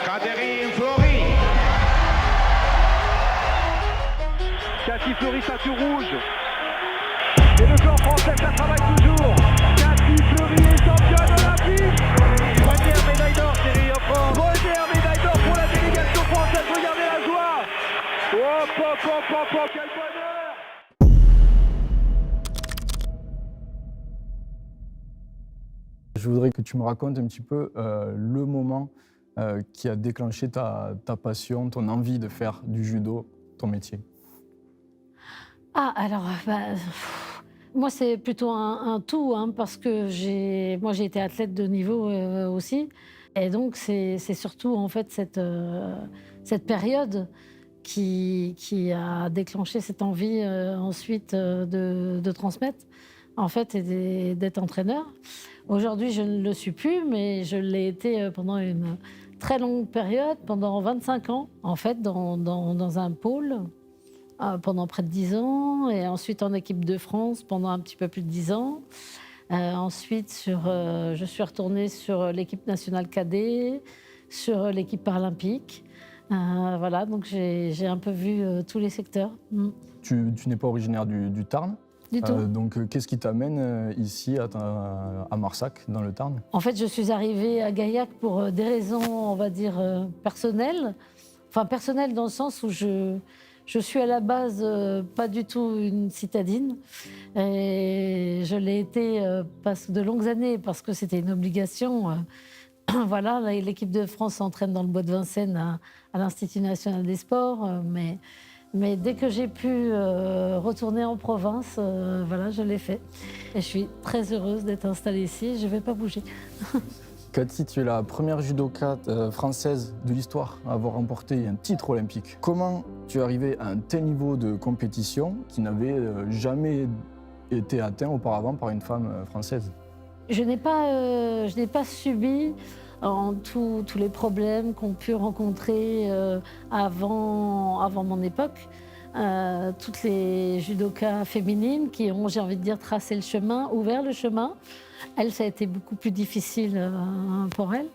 Catherine Fleury. Cathy Fleury, ceinture rouge. Et le clan français, ça travaille toujours. Cathy Fleury est championne olympique. Première médaille d'or, Thierry Hoffman. Première médaille d'or pour la délégation française. Regardez la joie. Quel bonheur. Je voudrais que tu me racontes un petit peu le moment qui a déclenché ta passion, ton envie de faire du judo ton métier. Ah, alors, moi, c'est plutôt un tout, hein, parce que j'ai été athlète de niveau aussi. Et donc, c'est surtout, en fait, cette période qui a déclenché cette envie ensuite de transmettre, en fait, et d'être entraîneur. Aujourd'hui, je ne le suis plus, mais je l'ai été pendant une très longue période, pendant 25 ans, en fait, dans un pôle, pendant près de 10 ans, et ensuite en équipe de France pendant un petit peu plus de 10 ans. Ensuite, je suis retournée sur l'équipe nationale cadet, sur l'équipe paralympique. Voilà, donc j'ai un peu vu tous les secteurs. Tu n'es pas originaire du Tarn. Du tout. Donc, qu'est-ce qui t'amène ici à Marsac, dans le Tarn? En fait, je suis arrivée à Gaillac pour des raisons, on va dire, personnelles. Enfin, personnelles dans le sens où je suis à la base pas du tout une citadine. Et je l'ai été de longues années parce que c'était une obligation. Voilà, l'équipe de France s'entraîne dans le bois de Vincennes à l'Institut national des sports. Mais dès que j'ai pu retourner en province, voilà, je l'ai fait. Et je suis très heureuse d'être installée ici. Je ne vais pas bouger. Cathy, tu es la première judoka française de l'histoire à avoir remporté un titre olympique. Comment tu es arrivée à un tel niveau de compétition qui n'avait jamais été atteint auparavant par une femme française? Je n'ai pas subi tous les problèmes qu'ont pu rencontrer avant mon époque. Toutes les judokas féminines qui ont, j'ai envie de dire, tracé le chemin, ouvert le chemin. Elle, ça a été beaucoup plus difficile pour elle.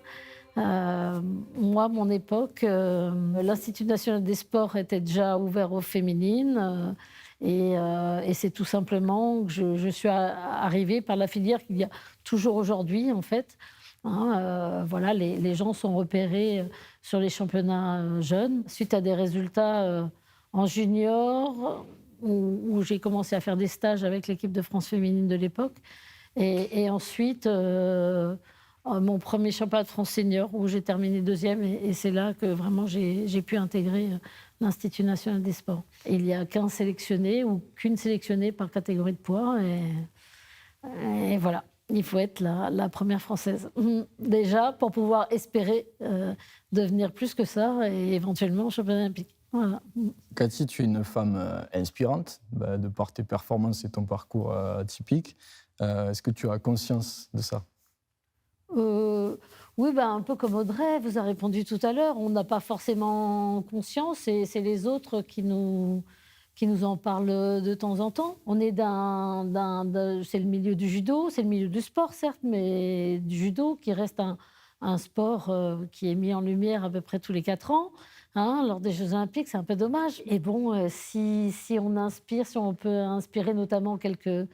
Moi, mon époque, l'Institut national des sports était déjà ouvert aux féminines. Et c'est tout simplement que je suis arrivée par la filière qu'il y a toujours aujourd'hui, en fait. Voilà, les gens sont repérés sur les championnats jeunes. Suite à des résultats en junior, où j'ai commencé à faire des stages avec l'équipe de France féminine de l'époque. Et ensuite, mon premier championnat de France senior, où j'ai terminé deuxième. Et c'est là que vraiment j'ai pu intégrer l'Institut national des sports. Il y a qu'un sélectionné ou qu'une sélectionnée par catégorie de poids. Et voilà, il faut être la première française. Déjà, pour pouvoir espérer devenir plus que ça et éventuellement champion olympique. Voilà. Cathy, tu es une femme inspirante, de par tes performances et ton parcours atypique. Est-ce que tu as conscience de ça? Oui, un peu comme Audrey vous a répondu tout à l'heure. On n'a pas forcément conscience et c'est les autres qui nous en parlent de temps en temps. On est c'est le milieu du judo, c'est le milieu du sport, certes, mais du judo qui reste un sport qui est mis en lumière à peu près tous les 4 ans. Lors des Jeux Olympiques, c'est un peu dommage. Et bon, si on inspire, si on peut inspirer notamment quelques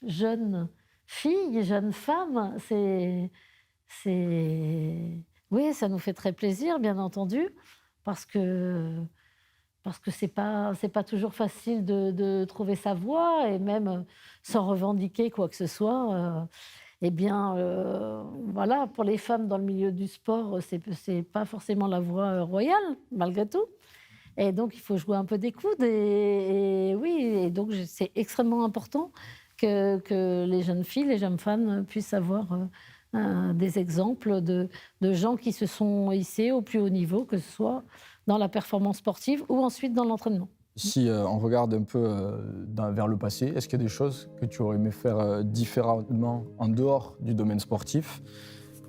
jeunes filles, jeunes femmes, oui, ça nous fait très plaisir, bien entendu, parce que c'est pas toujours facile de trouver sa voie, et même sans revendiquer quoi que ce soit. Voilà, pour les femmes dans le milieu du sport, c'est pas forcément la voie royale, malgré tout. Et donc, il faut jouer un peu des coudes. Et oui, et donc c'est extrêmement important que les jeunes filles, les jeunes femmes puissent avoir des exemples de gens qui se sont hissés au plus haut niveau, que ce soit dans la performance sportive ou ensuite dans l'entraînement. Si on regarde un peu vers le passé, est-ce qu'il y a des choses que tu aurais aimé faire différemment en dehors du domaine sportif?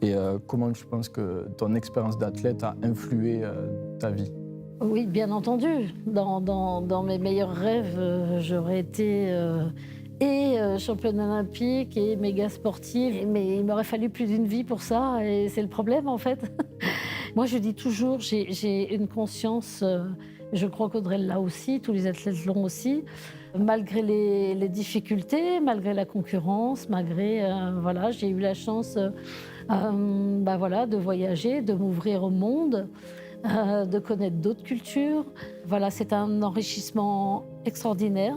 Et comment tu penses que ton expérience d'athlète a influé ta vie? Oui, bien entendu. Dans mes meilleurs rêves, j'aurais été championne olympique et méga sportive. Mais il m'aurait fallu plus d'une vie pour ça, et c'est le problème en fait. Moi, je dis toujours, j'ai une conscience, je crois qu'Audrey l'a aussi, tous les athlètes l'ont aussi, malgré les difficultés, malgré la concurrence, malgré, voilà, j'ai eu la chance voilà, de voyager, de m'ouvrir au monde, de connaître d'autres cultures. Voilà, c'est un enrichissement extraordinaire.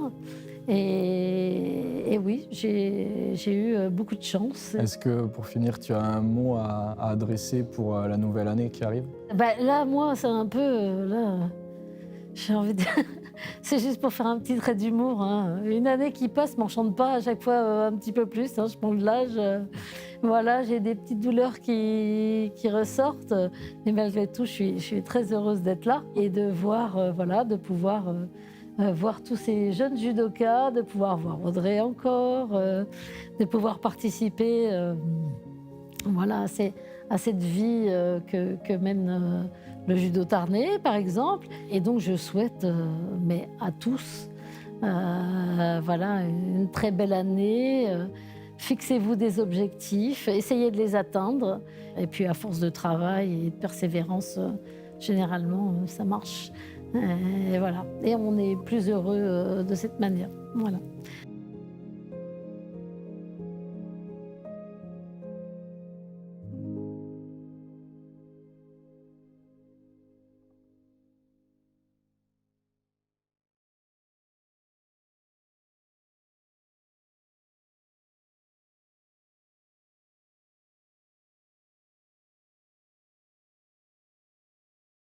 Et oui, j'ai eu beaucoup de chance. Est-ce que, pour finir, tu as un mot à adresser pour la nouvelle année qui arrive? Là, moi, c'est un peu... là, j'ai envie de... C'est juste pour faire un petit trait d'humour, hein. Une année qui passe m'enchante pas à chaque fois un petit peu plus, hein. Je prends de l'âge. Voilà, j'ai des petites douleurs qui ressortent. Mais malgré tout, je suis très heureuse d'être là et de voir, voilà, de pouvoir... voir tous ces jeunes judokas, de pouvoir voir Audrey encore, de pouvoir participer voilà, à cette vie que mène le judo tarnais, par exemple. Et donc, je souhaite mais à tous voilà, une très belle année. Fixez-vous des objectifs, essayez de les atteindre. Et puis, à force de travail et de persévérance, généralement, ça marche. Et voilà. Et on est plus heureux de cette manière. Voilà.